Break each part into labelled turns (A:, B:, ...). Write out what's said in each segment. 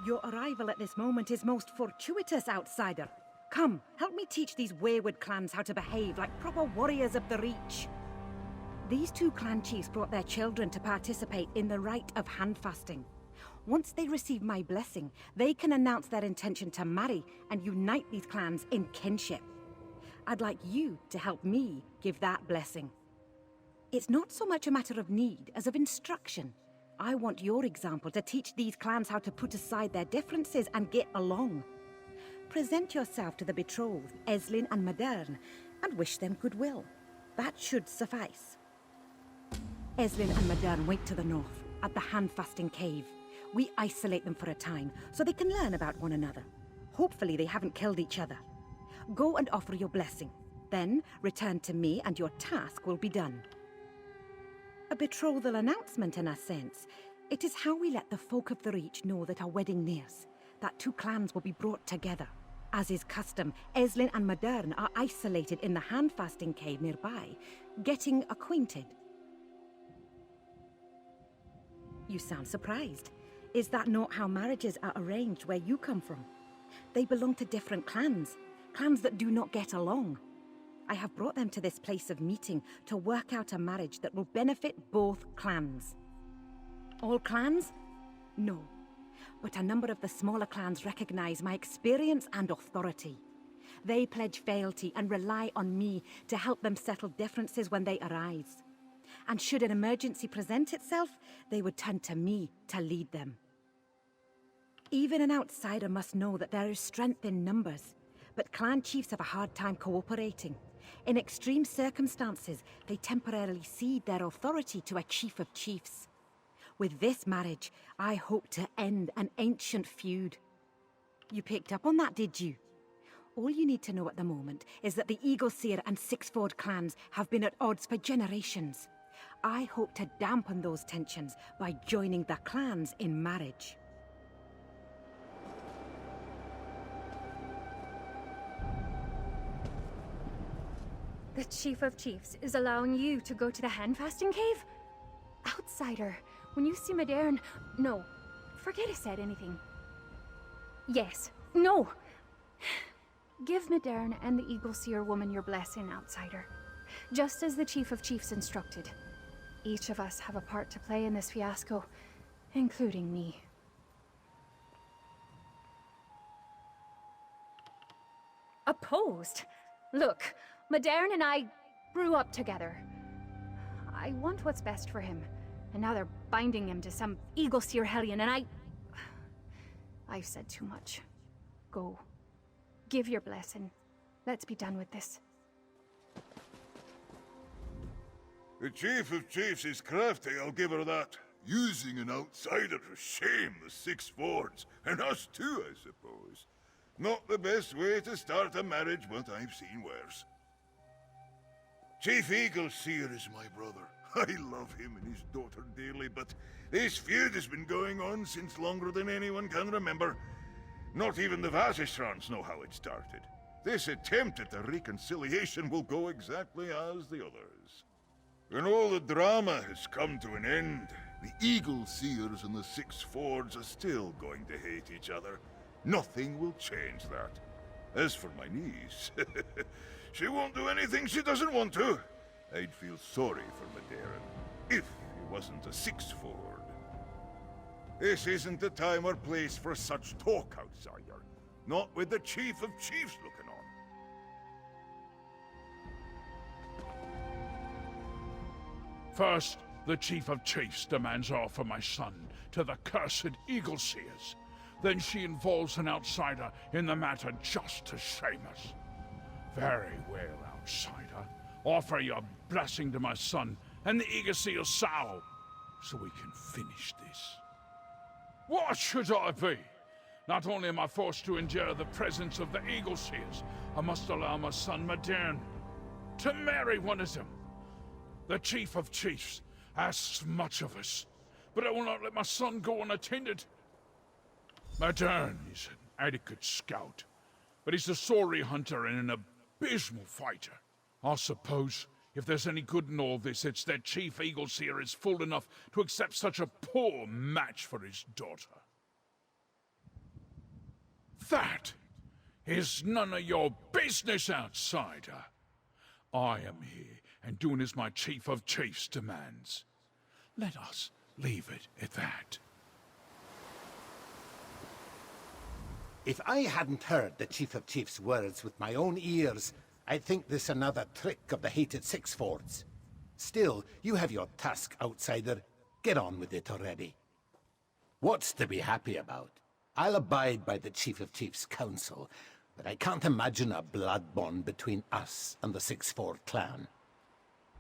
A: Your arrival at this moment is most fortuitous, outsider. Come, help me teach these wayward clans how to behave like proper warriors of the Reach. These two clan chiefs brought their children to participate in the rite of hand-fasting. Once they receive my blessing, they can announce their intention to marry and unite these clans in kinship. I'd like you to help me give that blessing. It's not so much a matter of need as of instruction. I want your example to teach these clans how to put aside their differences and get along. Present yourself to the betrothed, Eslin and Modern, and wish them goodwill. That should suffice. Eslin and Modern wait to the north, at the hand-fasting cave. We isolate them for a time, so they can learn about one another. Hopefully they haven't killed each other. Go and offer your blessing. Then, return to me and your task will be done. A betrothal announcement, in a sense. It is how we let the folk of the Reach know that our wedding nears, that two clans will be brought together. As is custom, Eslin and Modern are isolated in the hand-fasting cave nearby, getting acquainted. You sound surprised. Is that not how marriages are arranged where you come from? They belong to different clans, clans that do not get along. I have brought them to this place of meeting to work out a marriage that will benefit both clans. All clans? No. But a number of the smaller clans recognize my experience and authority. They pledge fealty and rely on me to help them settle differences when they arise. And should an emergency present itself, they would turn to me to lead them. Even an outsider must know that there is strength in numbers, but clan chiefs have a hard time cooperating. In extreme circumstances, they temporarily cede their authority to a chief of chiefs. With this marriage, I hope to end an ancient feud. You picked up on that, did you? All you need to know at the moment is that the Eagleseer and Sixford clans have been at odds for generations. I hope to dampen those tensions by joining the clans in marriage.
B: The Chief of Chiefs is allowing you to go to the hand-fasting cave? Outsider, when you see Modern... No, forget I said anything. Yes, no! Give Modern and the Eagleseer woman your blessing, outsider. Just as the Chief of Chiefs instructed. Each of us have a part to play in this fiasco, including me. Opposed? Look, Modern and I grew up together. I want what's best for him, and now they're binding him to some Eagleseer hellion, and I've said too much. Go. Give your blessing. Let's be done with this.
C: The Chief of Chiefs is crafty, I'll give her that. Using an outsider to shame the Six Fords, and us too, I suppose. Not the best way to start a marriage, but I've seen worse. Chief Eagleseer is my brother. I love him and his daughter dearly, but this feud has been going on since longer than anyone can remember. Not even the Vazistrans know how it started. This attempt at a reconciliation will go exactly as the others. When all the drama has come to an end, the Eagleseers and the Six Fords are still going to hate each other. Nothing will change that. As for my niece, she won't do anything she doesn't want to. I'd feel sorry for Modern, if he wasn't a Six Ford. This isn't the time or place for such talk, outsider. Not with the Chief of Chiefs looking on.
D: First, the Chief of Chiefs demands offer my son to the cursed Eagleseers. Then she involves an outsider in the matter just to shame us. Very well, outsider. Offer your blessing to my son and the Eagleseer sow, so we can finish this. What should I be? Not only am I forced to endure the presence of the Eagleseers, I must allow my son Modern to marry one of them. The Chief of Chiefs asks much of us, but I will not let my son go unattended. Modern is an adequate scout, but he's a sorry hunter and an abysmal fighter. I suppose, if there's any good in all this, it's that Chief Eagleseer is fool enough to accept such a poor match for his daughter. That is none of your business, outsider. I am here, and doing as my Chief of Chiefs demands. Let us leave it at that.
E: If I hadn't heard the Chief of Chiefs' words with my own ears, I'd think this another trick of the hated Sixfords. Still, you have your task, outsider. Get on with it already. What's to be happy about? I'll abide by the Chief of Chiefs' counsel, but I can't imagine a blood bond between us and the Sixford clan.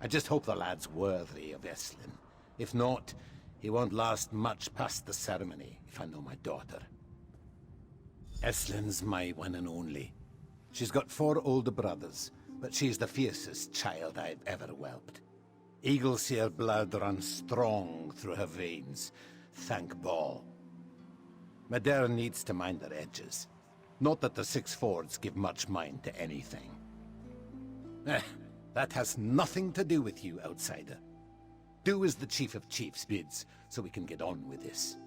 E: I just hope the lad's worthy of Eslin. If not, he won't last much past the ceremony, if I know my daughter. Eslin's my one and only. She's got 4 older brothers, but she's the fiercest child I've ever whelped. Eagleseer blood runs strong through her veins, thank Ball. Madern needs to mind their edges. Not that the Sixfords give much mind to anything. That has nothing to do with you, outsider. Do as the Chief of Chiefs bids, so we can get on with this.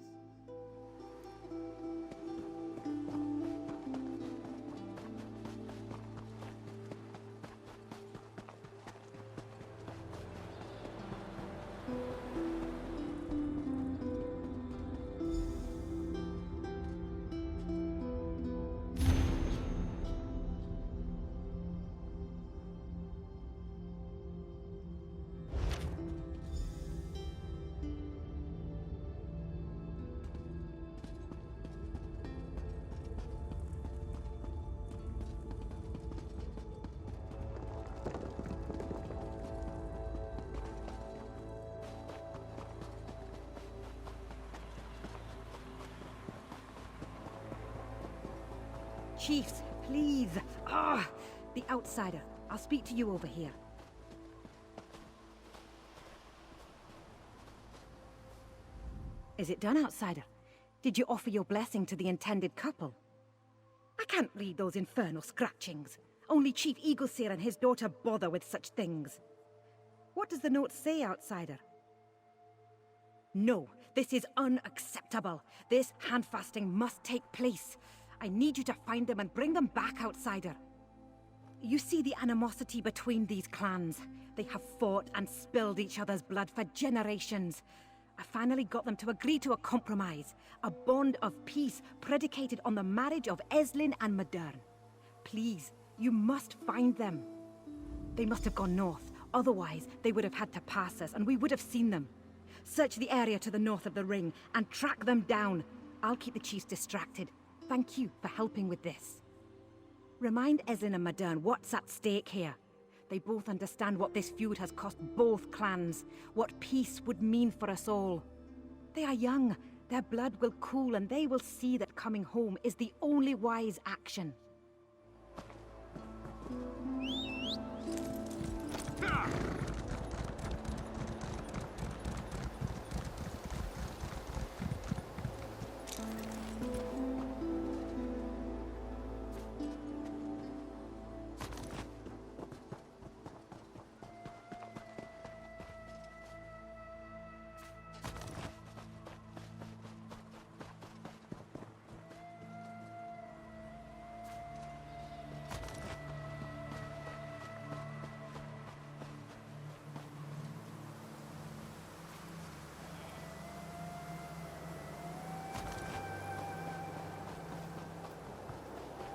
A: Chiefs, please. The outsider. I'll speak to you over here. Is it done, outsider? Did you offer your blessing to the intended couple? I can't read those infernal scratchings. Only Chief Eagleseer and his daughter bother with such things. What does the note say, outsider? No, this is unacceptable. This handfasting must take place. I need you to find them and bring them back, outsider. You see the animosity between these clans. They have fought and spilled each other's blood for generations. I finally got them to agree to a compromise. A bond of peace predicated on the marriage of Eslin and Madern. Please, you must find them. They must have gone north. Otherwise, they would have had to pass us and we would have seen them. Search the area to the north of the ring and track them down. I'll keep the chiefs distracted. Thank you for helping with this. Remind Eslin and Madern what's at stake here. They both understand what this feud has cost both clans, what peace would mean for us all. They are young, their blood will cool, and they will see that coming home is the only wise action.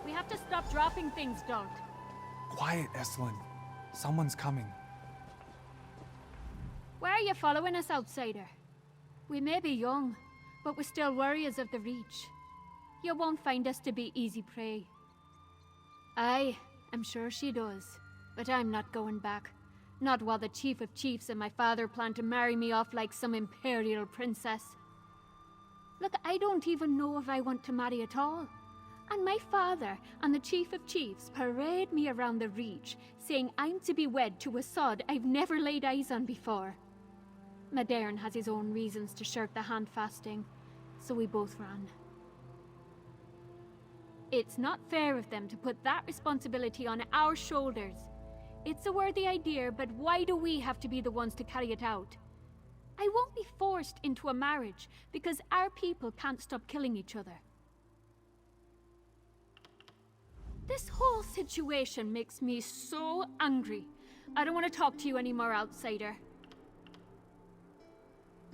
F: We have to stop dropping things, don't.
G: Quiet, Eslin. Someone's coming.
F: Why are you following us, outsider? We may be young, but we're still warriors of the Reach. You won't find us to be easy prey. I'm sure she does, but I'm not going back. Not while the Chief of Chiefs and my father plan to marry me off like some imperial princess. Look, I don't even know if I want to marry at all. And my father and the Chief of Chiefs parade me around the Reach, saying I'm to be wed to a sod I've never laid eyes on before. Madern has his own reasons to shirk the hand-fasting, so we both ran. It's not fair of them to put that responsibility on our shoulders. It's a worthy idea, but why do we have to be the ones to carry it out? I won't be forced into a marriage because our people can't stop killing each other. This whole situation makes me so angry. I don't want to talk to you anymore, outsider.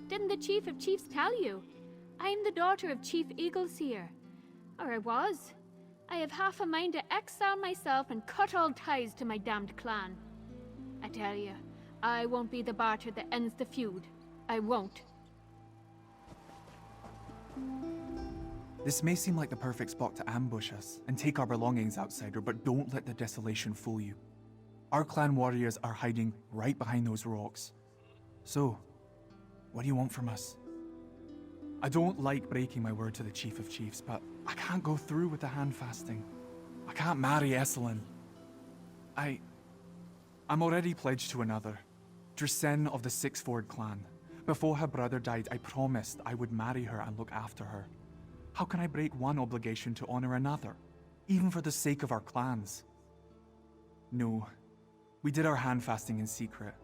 F: Didn't the Chief of Chiefs tell you? I'm the daughter of Chief Eagleseer. Or I was. I have half a mind to exile myself and cut all ties to my damned clan. I tell you, I won't be the barter that ends the feud. I won't.
G: This may seem like the perfect spot to ambush us and take our belongings, outsider, but don't let the desolation fool you. Our clan warriors are hiding right behind those rocks. So, what do you want from us? I don't like breaking my word to the Chief of Chiefs, but I can't go through with the hand fasting. I can't marry Esselin. I'm already pledged to another, Drisen of the Sixford clan. Before her brother died, I promised I would marry her and look after her. How can I break one obligation to honor another, even for the sake of our clans? No, we did our hand fasting in secret.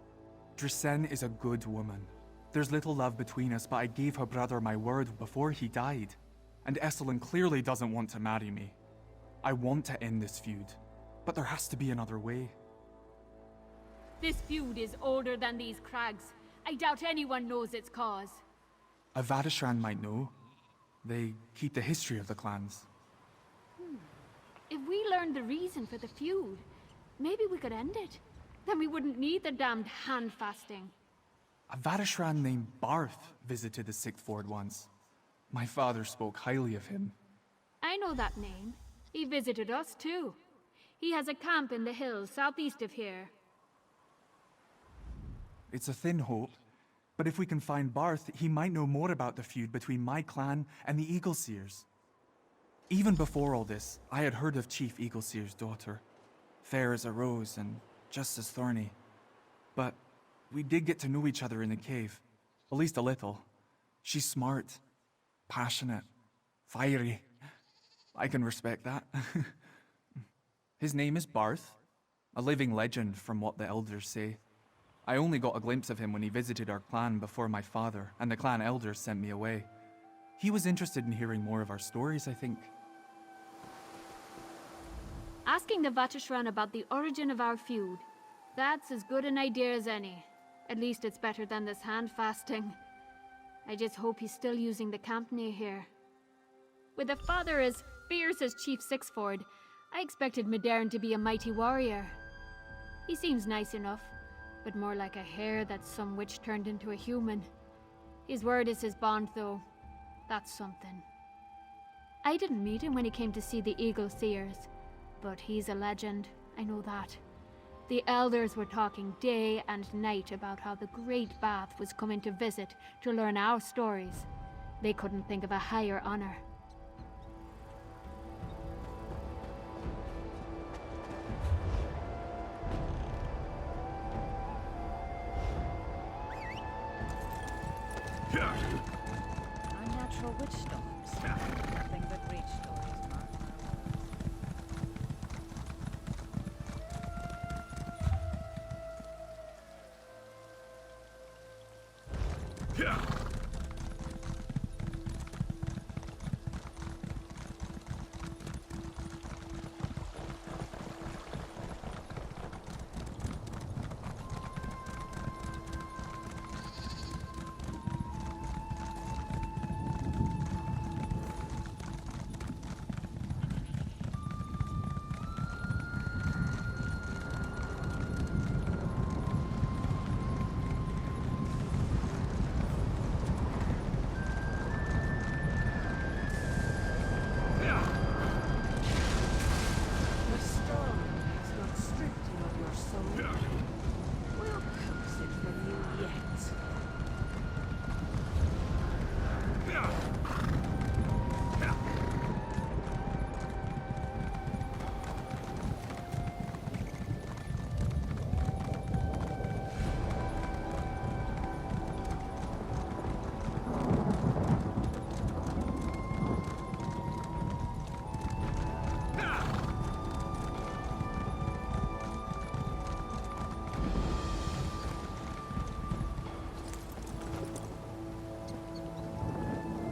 G: Drisen is a good woman. There's little love between us, but I gave her brother my word before he died. And Esselin clearly doesn't want to marry me. I want to end this feud, but there has to be another way.
F: This feud is older than these crags. I doubt anyone knows its cause.
G: A Vadishran might know. They keep the history of the clans.
F: If we learned the reason for the feud, maybe we could end it. Then we wouldn't need the damned hand fasting.
G: A Vadishran named Barth visited the Sixth Ford once. My father spoke highly of him.
F: I know that name. He visited us too. He has a camp in the hills southeast of here.
G: It's a thin hope, but if we can find Barth, he might know more about the feud between my clan and the Eagleseers. Even before all this, I had heard of Chief Eagleseer's daughter. Fair as a rose and just as thorny. But we did get to know each other in the cave. At least a little. She's smart, passionate, fiery. I can respect that. His name is Barth, a living legend from what the elders say. I only got a glimpse of him when he visited our clan before my father and the clan elders sent me away. He was interested in hearing more of our stories, I think.
F: Asking the Vatishran about the origin of our feud. That's as good an idea as any. At least it's better than this hand fasting. I just hope he's still using the camp near here. With a father as fierce as Chief Sixford, I expected Medern to be a mighty warrior. He seems nice enough, but more like a hare that some witch turned into a human. His word is his bond, though. That's something. I didn't meet him when he came to see the Eagleseers, but he's a legend, I know that. The elders were talking day and night about how the Great Bath was coming to visit to learn our stories. They couldn't think of a higher honor.
A: Unnatural witch storms. Nothing but breach stories, Mark.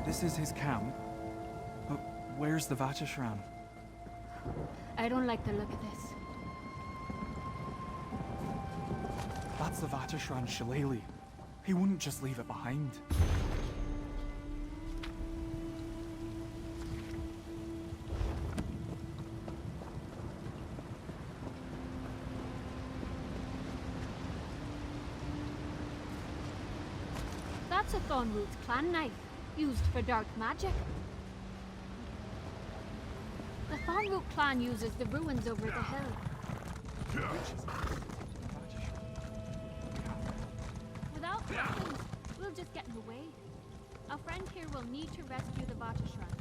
G: This is his camp, but where's the Vatishran?
F: I don't like the look of this.
G: That's the Vatishran Shillelagh. He wouldn't just leave it behind.
F: That's a Thornroot's clan knife, used for dark magic. The Thornroot clan uses the ruins over the hill. Without weapons, we'll just get in the way. Our friend here will need to rescue the Vatishran.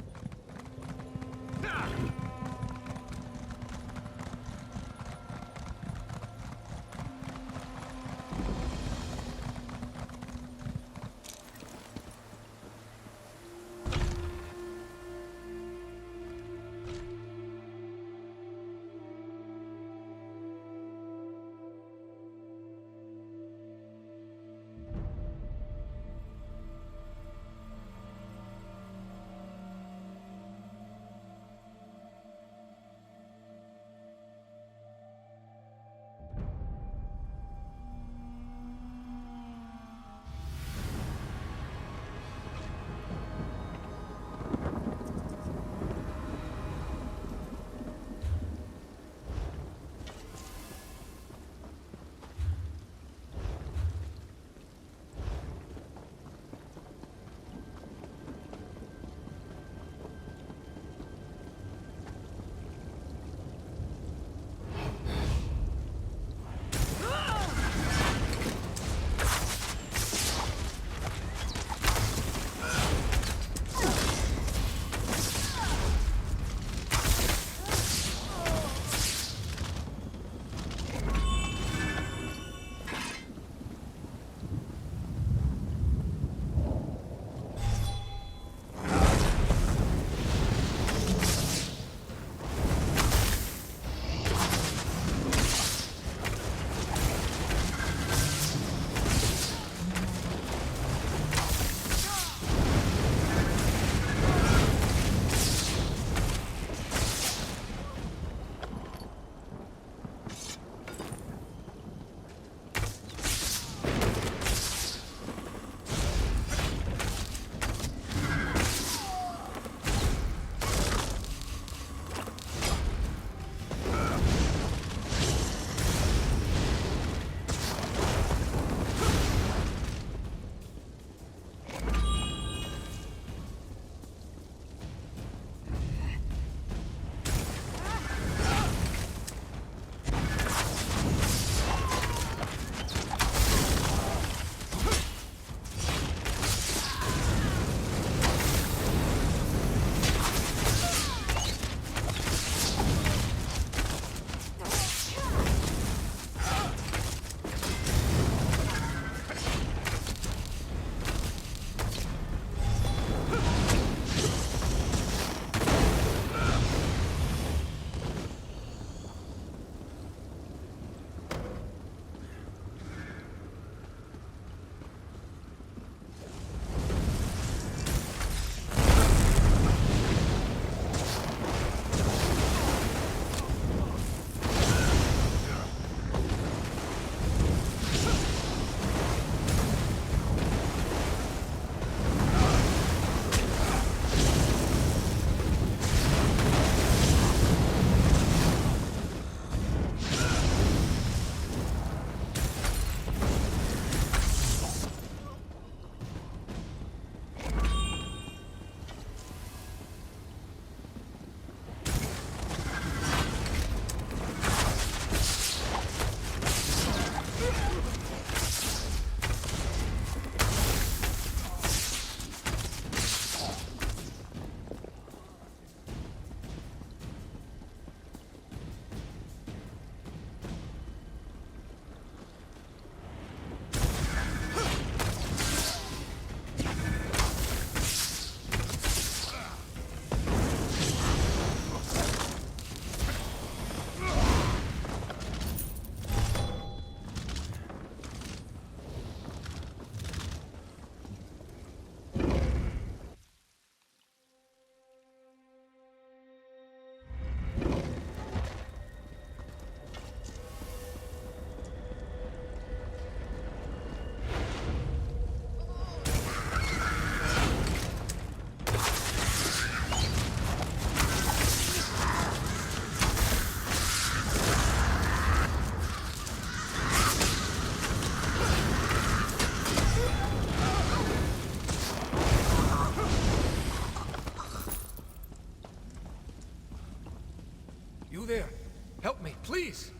H: Help me, please!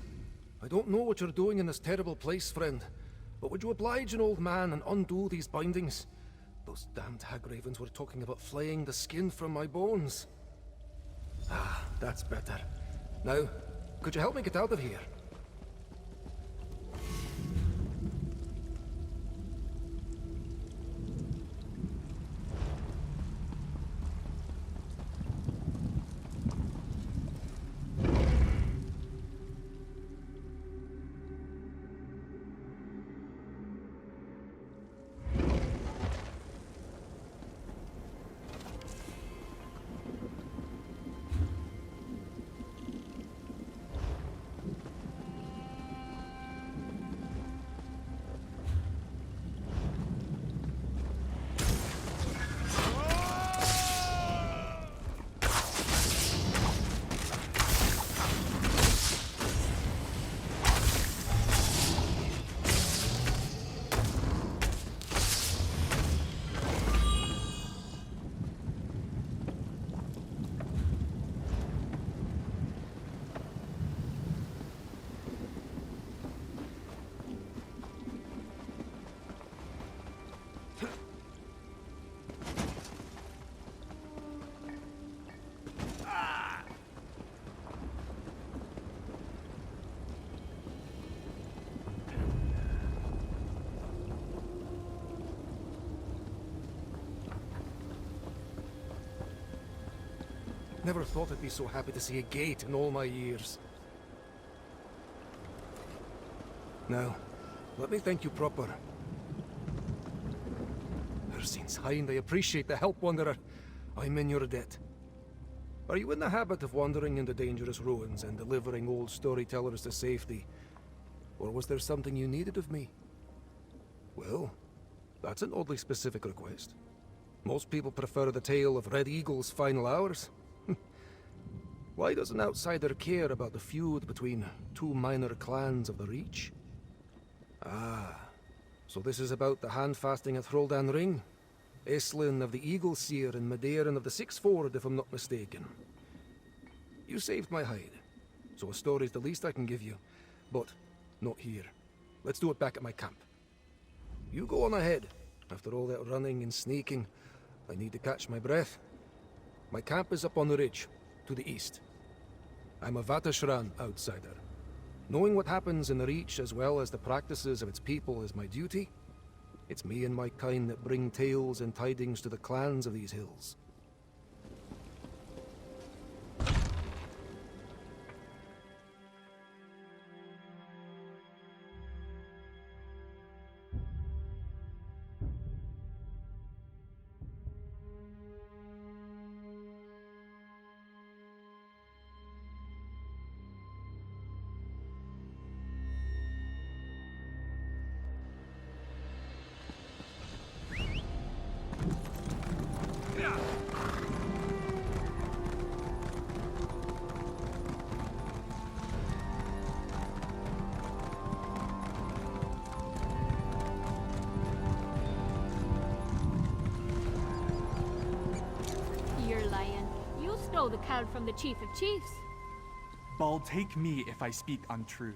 H: I don't know what you're doing in this terrible place, friend, but would you oblige an old man and undo these bindings? Those damned hag-ravens were talking about flaying the skin from my bones. Ah, that's better. Now, could you help me get out of here? Never thought I'd be so happy to see a gate in all my years. Now, let me thank you proper. Seems Hind, I appreciate the help, Wanderer. I'm in your debt. Are you in the habit of wandering into dangerous ruins and delivering old storytellers to safety? Or was there something you needed of me? Well, that's an oddly specific request. Most people prefer the tale of Red Eagle's final hours. Why does an outsider care about the feud between two minor clans of the Reach? Ah, so this is about the hand-fasting at Hroldan Ring? Eslin of the Eagle Seer and Medeirin of the Six Ford, if I'm not mistaken. You saved my hide, so a story's the least I can give you. But not here. Let's do it back at my camp. You go on ahead. After all that running and sneaking, I need to catch my breath. My camp is up on the ridge, to the east. I'm a Vatashran outsider. Knowing what happens in the Reach as well as the practices of its people is my duty. It's me and my kind that bring tales and tidings to the clans of these hills.
F: You're lying. You stole the cow from the Chief of Chiefs.
G: Ball, take me if I speak untrue.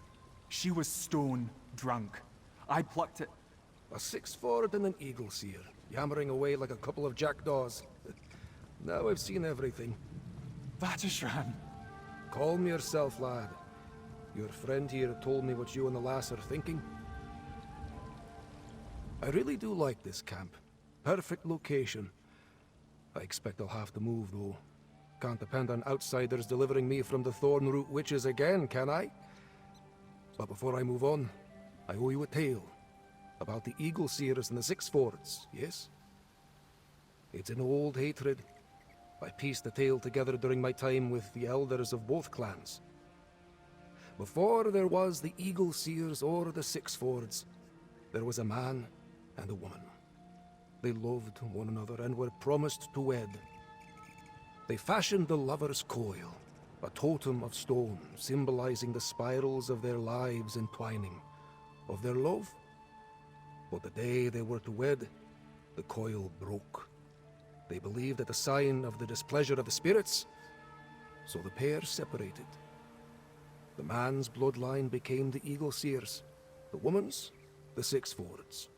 G: She was stone drunk. I plucked it.
H: A six-ford and an eagle seer, yammering away like a couple of jackdaws. Now I've seen everything.
G: Vatashran.
H: Calm yourself, lad. Your friend here told me what you and the lass are thinking. I really do like this camp. Perfect location. I expect I'll have to move, though. Can't depend on outsiders delivering me from the Thornroot Witches again, can I? But before I move on, I owe you a tale. About the Eagle Seers and the Six Fords, yes? It's an old hatred. I pieced the tale together during my time with the elders of both clans. Before there was the Eagle Seers or the Six Fords, there was a man and a woman. They loved one another and were promised to wed. They fashioned the lover's coil, a totem of stone symbolizing the spirals of their lives entwining, of their love. But the day they were to wed, the coil broke. They believed it a sign of the displeasure of the spirits, so the pair separated. The man's bloodline became the Eagle Seers, the woman's the Six Fords.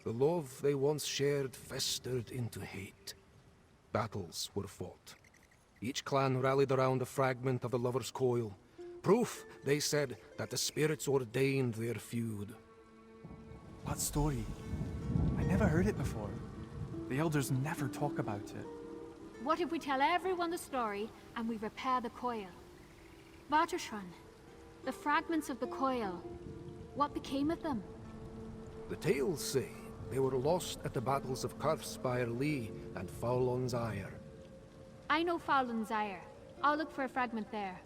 H: The love they once shared festered into hate. Battles were fought. Each clan rallied around a fragment of the Lover's Coil. Proof, they said, that the spirits ordained their feud.
G: What story? I never heard it before. The elders never talk about it.
F: What if we tell everyone the story and we repair the coil? Vatershran, the fragments of the coil, what became of them?
H: The tales say they were lost at the battles of Karthspire Lee and Fowlon's Ire.
F: I know Fowland's Ire. I'll look for a fragment there.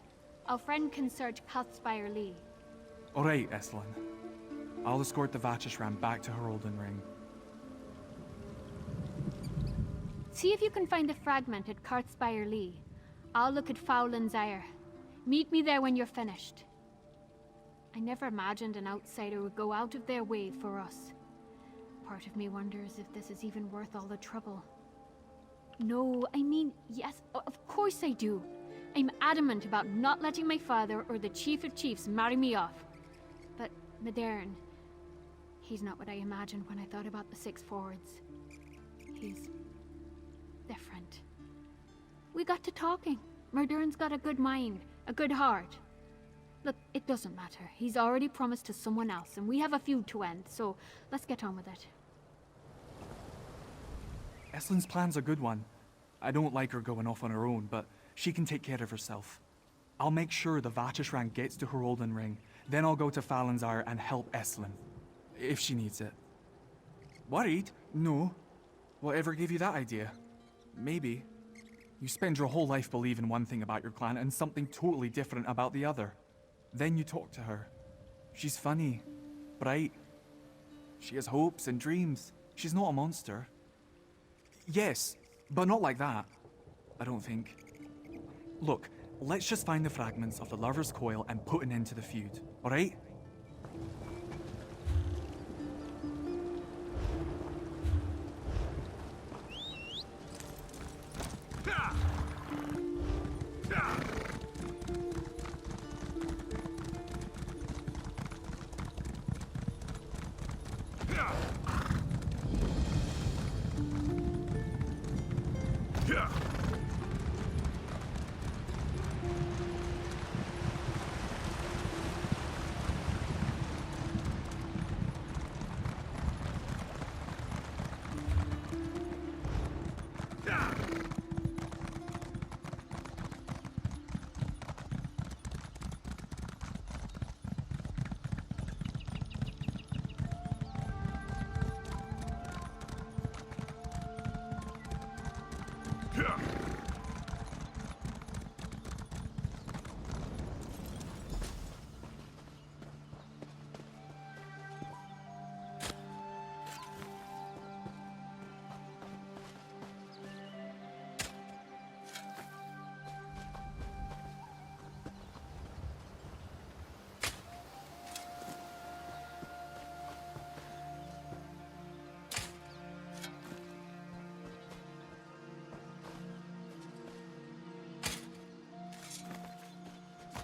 F: Our friend can search Karthspire Lee.
G: All right, Estlin. I'll escort the Vatishram back to Herolden Ring.
F: See if you can find the fragment at Karthspire Lee. I'll look at Fowland's Ire. Meet me there when you're finished. I never imagined an outsider would go out of their way for us. Part of me wonders if this is even worth all the trouble. No, I mean, yes, of course I do. I'm adamant about not letting my father or the Chief of Chiefs marry me off. But Medern, he's not what I imagined when I thought about the Six Fords. He's different. We got to talking. Medern's got a good mind, a good heart. Look, it doesn't matter. He's already promised to someone else, and we have a feud to end, so let's get on with it.
G: Eslin's plan's a good one. I don't like her going off on her own, but she can take care of herself. I'll make sure the Vatishran gets to Herolden Ring, then I'll go to Fallon's Ire and help Eslin. If she needs it. Worried? No. Whatever gave you that idea? Maybe. You spend your whole life believing one thing about your clan and something totally different about the other. Then you talk to her. She's funny, bright. She has hopes and dreams. She's not a monster. Yes, but not like that. I don't think. Look, let's just find the fragments of the Lover's Coil and put an end to the feud, alright?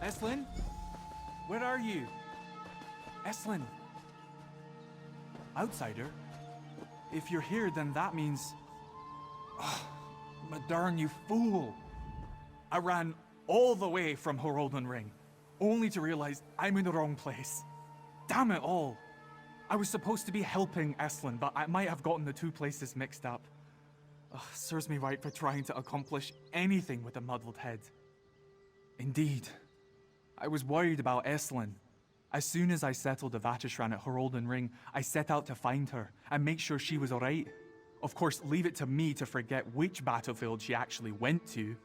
G: Eslin? Where are you? Eslin? Outsider? If you're here, then that means... Oh, Medern, you fool! I ran all the way from Herolden Ring, only to realize I'm in the wrong place. Damn it all! I was supposed to be helping Eslin, but I might have gotten the two places mixed up. Serves me right for trying to accomplish anything with a muddled head. Indeed. I was worried about Eslin. As soon as I settled the Vatishran at Herolden Ring, I set out to find her and make sure she was alright. Of course, leave it to me to forget which battlefield she actually went to.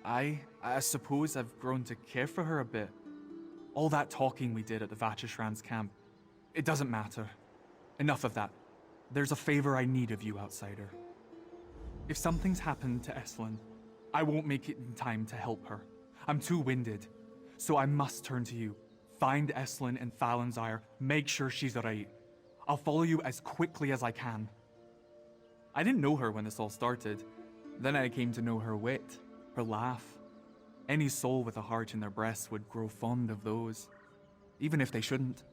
G: I suppose I've grown to care for her a bit. All that talking we did at the Vatishran's camp, it doesn't matter. Enough of that. There's a favor I need of you, outsider. If something's happened to Eslin, I won't make it in time to help her. I'm too winded. So I must turn to you. Find Eslin in Fallon's Ire. Make sure she's alright. I'll follow you as quickly as I can. I didn't know her when this all started. Then I came to know her wit, her laugh. Any soul with a heart in their breast would grow fond of those, even if they shouldn't.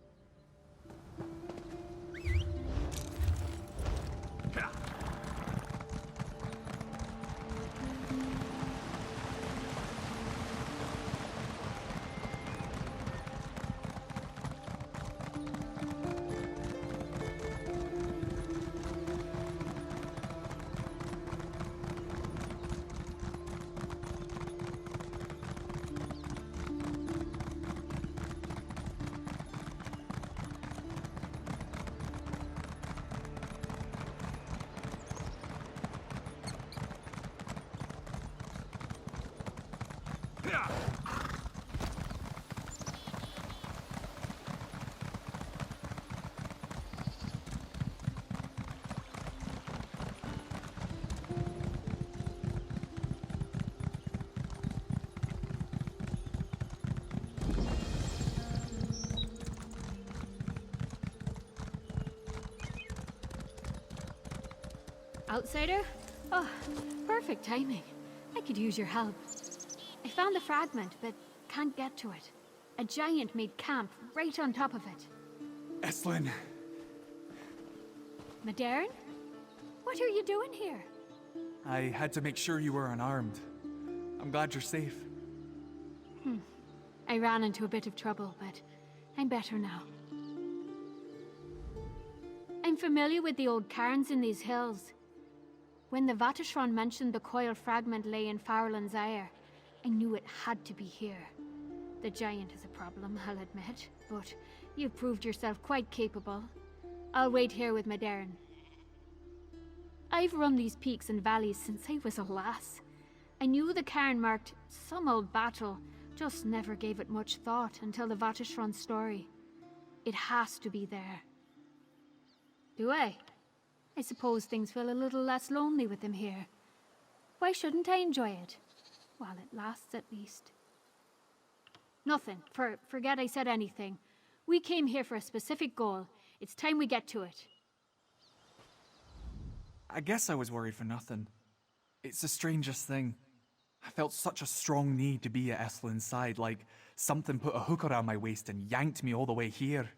F: Outsider? Oh, perfect timing. I could use your help. I found the fragment, but can't get to it. A giant made camp right on top of it.
G: Eslin!
F: Madern? What are you doing here?
G: I had to make sure you were unarmed. I'm glad you're safe.
F: I ran into a bit of trouble, but I'm better now. I'm familiar with the old cairns in these hills. When the Vateshran mentioned the coil fragment lay in Farland's Ire, I knew it had to be here. The giant is a problem, I'll admit, but you've proved yourself quite capable. I'll wait here with Madern. I've run these peaks and valleys since I was a lass. I knew the cairn marked some old battle, just never gave it much thought until the Vateshran story. It has to be there. Do I? I suppose things feel a little less lonely with him here. Why shouldn't I enjoy it? While it lasts, at least. Nothing. Forget I said anything. We came here for a specific goal. It's time we get to it.
G: I guess I was worried for nothing. It's the strangest thing. I felt such a strong need to be at Eslin's side, like something put a hook around my waist and yanked me all the way here.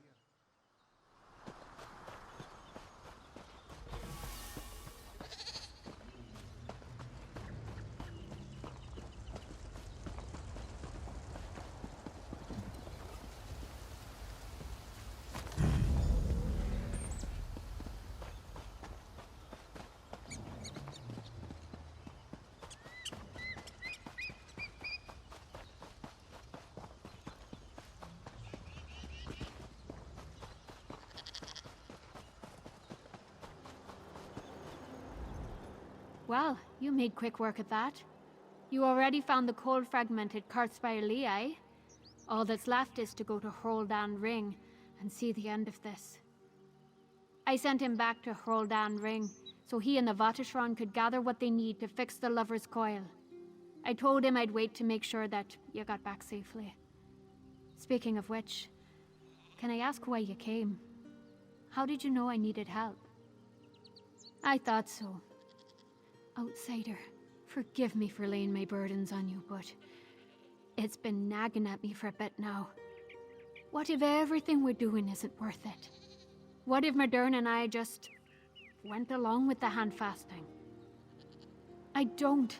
F: Well, you made quick work at that. You already found the cold fragment at Cartspire Lee, eh? All that's left is to go to Hroldan Ring and see the end of this. I sent him back to Hroldan Ring so he and the Vateshran could gather what they need to fix the Lover's Coil. I told him I'd wait to make sure that you got back safely. Speaking of which, can I ask why you came? How did you know I needed help? I thought so. Outsider, forgive me for laying my burdens on you, but it's been nagging at me for a bit now. What if everything we're doing isn't worth it? What if Madern and I just went along with the hand-fasting? I don't,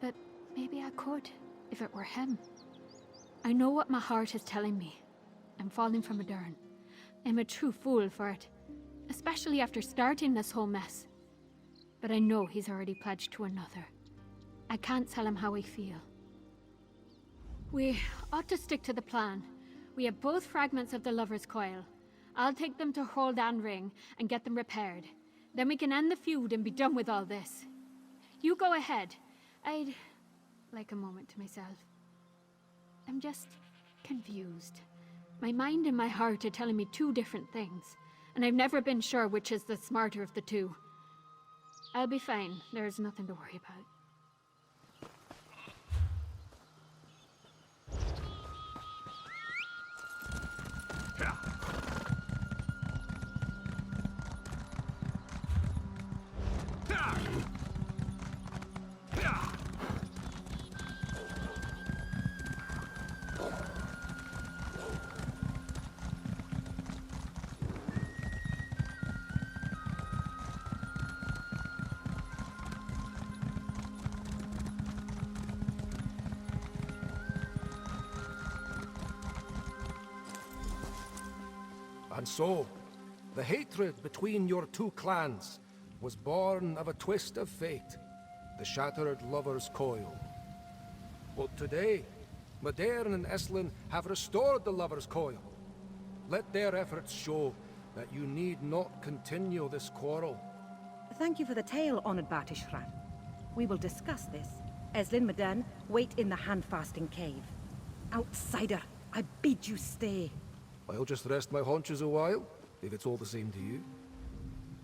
F: but maybe I could, if it were him. I know what my heart is telling me. I'm falling for Madern. I'm a true fool for it, especially after starting this whole mess. But I know he's already pledged to another. I can't tell him how I feel. We ought to stick to the plan. We have both fragments of the Lover's Coil. I'll take them to Hroldan Ring and get them repaired. Then we can end the feud and be done with all this. You go ahead. I'd like a moment to myself. I'm just confused. My mind and my heart are telling me two different things, and I've never been sure which is the smarter of the two. I'll be fine. There's nothing to worry about.
H: And so, the hatred between your two clans was born of a twist of fate, the shattered Lover's Coil. But today, Modern and Eslin have restored the Lover's Coil. Let their efforts show that you need not continue this quarrel.
A: Thank you for the tale, honored Bartishran. We will discuss this. Eslin Modern, wait in the hand-fasting cave. Outsider, I bid you stay.
H: I'll just rest my haunches a while, if it's all the same to you.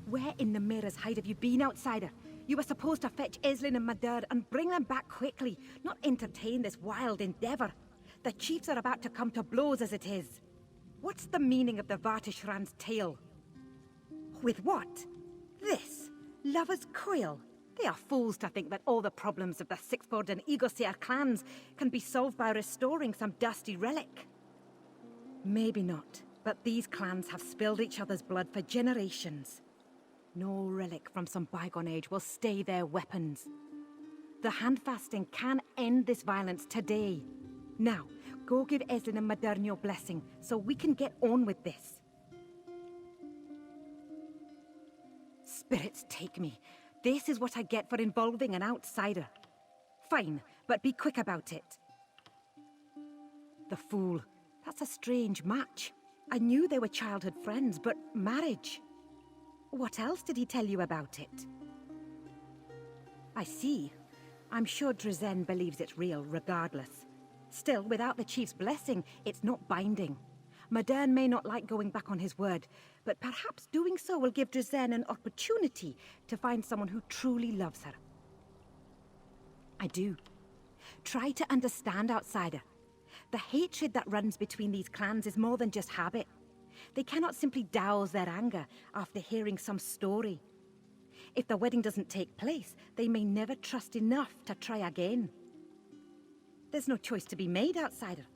A: Where in the mirror's hide have you been, outsider? You were supposed to fetch Eslin and Maderd and bring them back quickly, not entertain this wild endeavor. The chiefs are about to come to blows as it is. What's the meaning of the Vartishran's tale? With what? This? Lover's Coil? They are fools to think that all the problems of the Sixford and Eagleseer clans can be solved by restoring some dusty relic. Maybe not, but these clans have spilled each other's blood for generations. No relic from some bygone age will stay their weapons. The hand-fasting can end this violence today. Now, go give Eslin and Modern your blessing, so we can get on with this. Spirits take me. This is what I get for involving an outsider. Fine, but be quick about it. The fool. That's a strange match. I knew they were childhood friends, but marriage... What else did he tell you about it? I see. I'm sure Drazen believes it's real, regardless. Still, without the chief's blessing, it's not binding. Modern may not like going back on his word, but perhaps doing so will give Drazen an opportunity to find someone who truly loves her. I do. Try to understand, outsider. The hatred that runs between these clans is more than just habit. They cannot simply douse their anger after hearing some story. If the wedding doesn't take place, they may never trust enough to try again. There's no choice to be made, outsider.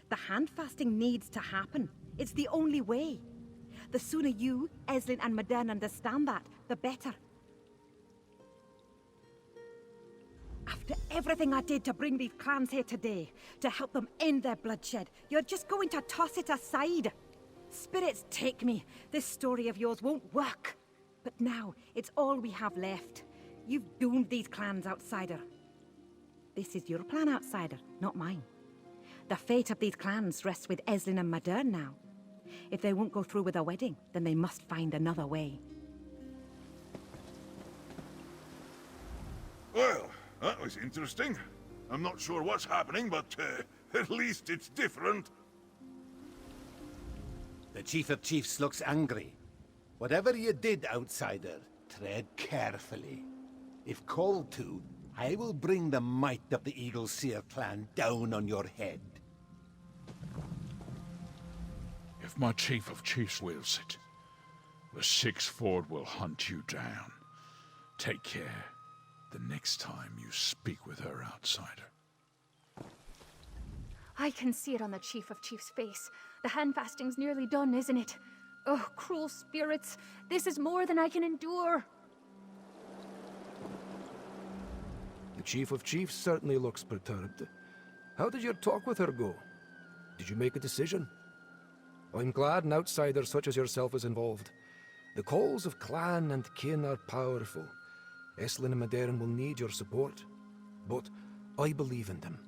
A: The hand-fasting needs to happen. It's the only way. The sooner you, Eslin and Modern understand that, the better. After everything I did to bring these clans here today, to help them end their bloodshed, you're just going to toss it aside. Spirits take me. This story of yours won't work. But now, it's all we have left. You've doomed these clans, outsider. This is your plan, outsider, not mine. The fate of these clans rests with Eslin and Modern now. If they won't go through with a wedding, then they must find another way.
C: Well, that was interesting. I'm not sure what's happening, but at least it's different.
E: The Chief of Chiefs looks angry. Whatever you did, outsider, tread carefully. If called to, I will bring the might of the Eagleseer clan down on your head.
D: If my Chief of Chiefs wills it, the Sixford will hunt you down. Take care the next time you speak with her, outsider.
B: I can see it on the Chief of Chiefs' face. The hand-fasting's nearly done, isn't it? Oh, cruel spirits. This is more than I can endure.
H: The Chief of Chiefs certainly looks perturbed. How did your talk with her go? Did you make a decision? I'm glad an outsider such as yourself is involved. The calls of clan and kin are powerful. Eslin and Modern will need your support. But I believe in them.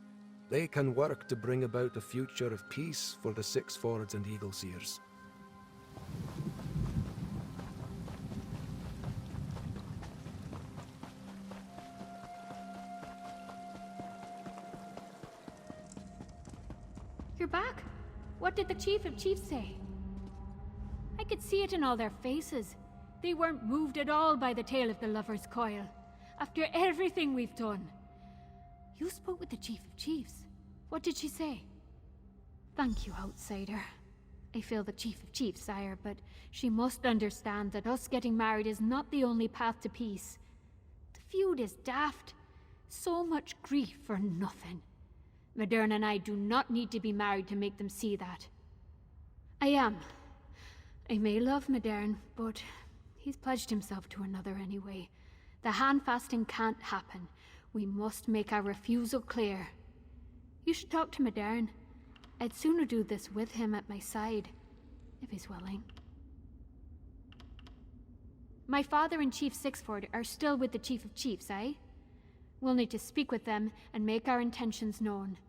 H: They can work to bring about a future of peace for the Sixfords and Eagleseers.
F: You're back? What did the Chief of Chiefs say? I could see it in all their faces. They weren't moved at all by the tale of the Lover's Coil. After everything we've done. You spoke with the Chief of Chiefs. What did she say? Thank you, outsider. I feel the Chief of Chiefs, sire, but she must understand that us getting married is not the only path to peace. The feud is daft. So much grief for nothing. Modern and I do not need to be married to make them see that. I may love Modern, but he's pledged himself to another anyway. The hand-fasting can't happen. We must make our refusal clear. You should talk to Modern. I'd sooner do this with him at my side, if he's willing. My father and Chief Sixford are still with the Chief of Chiefs, eh? We'll need to speak with them and make our intentions known.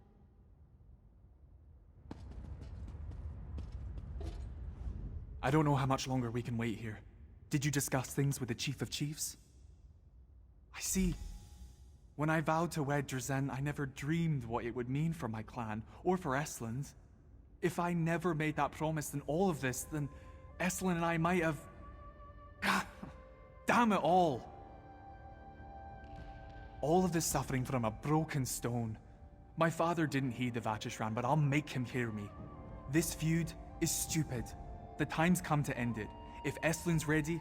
G: I don't know how much longer we can wait here. Did you discuss things with the Chief of Chiefs? I see. When I vowed to wed Drzyn, I never dreamed what it would mean for my clan, or for Estland. If I never made that promise in all of this, then Estland and I might have... Damn it all! All of this suffering from a broken stone. My father didn't heed the Vatishran, but I'll make him hear me. This feud is stupid. The time's come to end it. If Estland's ready,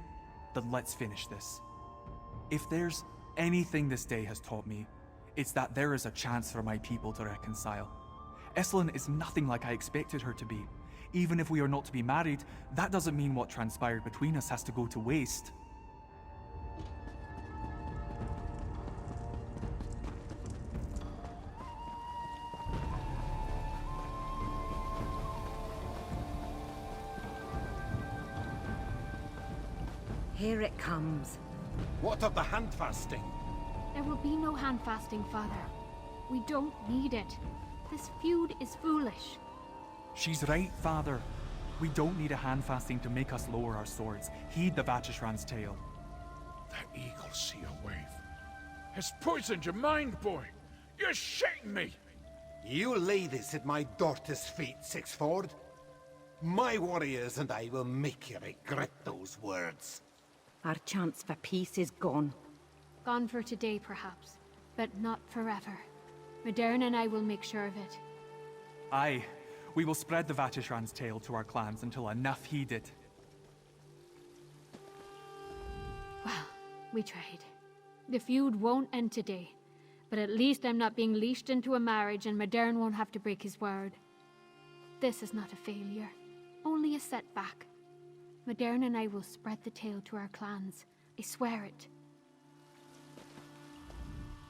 G: then let's finish this. If there's anything this day has taught me, it's that there is a chance for my people to reconcile. Estland is nothing like I expected her to be. Even if we are not to be married, that doesn't mean what transpired between us has to go to waste.
A: Here it comes.
E: What of the hand-fasting?
F: There will be no hand-fasting, Father. We don't need it. This feud is foolish.
G: She's right, Father. We don't need a hand-fasting to make us lower our swords. Heed the Vatishran's tale.
D: The Eagle Seer wave has poisoned your mind, boy. You're shitting me.
E: You lay this at my daughter's feet, Sixford. My warriors and I will make you regret those words.
A: Our chance for peace is gone.
F: Gone for today, perhaps, but not forever. Modern and I will make sure of it.
G: Aye, we will spread the Vatishran's tale to our clans until enough heed it.
F: Well, we tried. The feud won't end today, but at least I'm not being leashed into a marriage and Modern won't have to break his word. This is not a failure, only a setback. Modern and I will spread the tale to our clans. I swear it.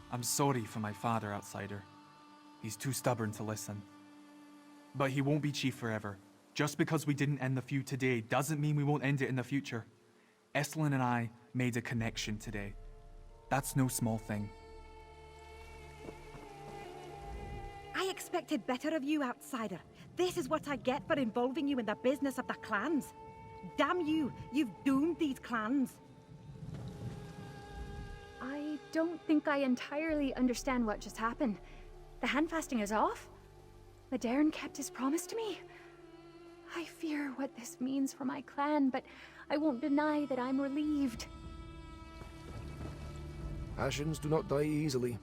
G: I'm sorry for my father, Outsider. He's too stubborn to listen. But he won't be chief forever. Just because we didn't end the feud today doesn't mean we won't end it in the future. Estlin and I made a connection today. That's no small thing.
A: I expected better of you, Outsider. This is what I get for involving you in the business of the clans. Damn you, you've doomed these clans.
B: I don't think I entirely understand what just happened. The hand-fasting is off? Modern kept his promise to me? I fear what this means for my clan, but I won't deny that I'm relieved.
H: Passions do not die easily.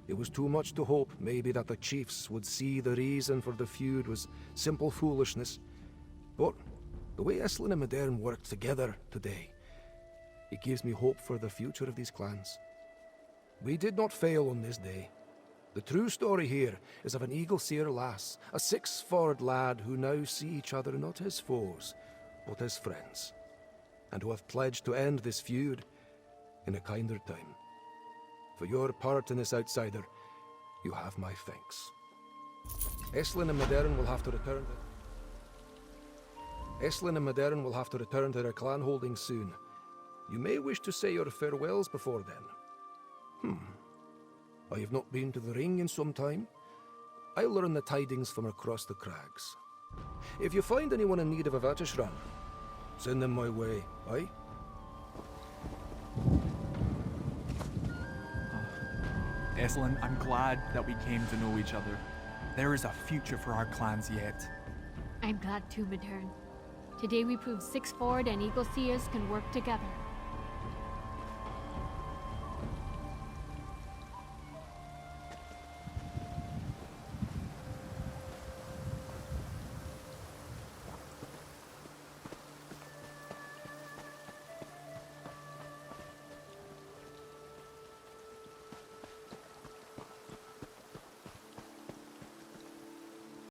H: It was too much to hope, maybe, that the chiefs would see the reason for the feud was simple foolishness. But the way Estlin and Modern worked together today, it gives me hope for the future of these clans. We did not fail on this day. The true story here is of an Eagle-Seer lass, a Sixford lad who now see each other not as foes, but as friends, and who have pledged to end this feud in a kinder time. For your part in this, Outsider, you have my thanks. Estlin and Modern will have to return to their clan holdings soon. You may wish to say your farewells before then. I have not been to the ring in some time. I'll learn the tidings from across the crags. If you find anyone in need of a Vatishran, send them my way, aye?
G: Estlin, I'm glad that we came to know each other. There is a future for our clans yet.
F: I'm glad too, Modern. Today we proved Sixford and Eagle Seers can work together.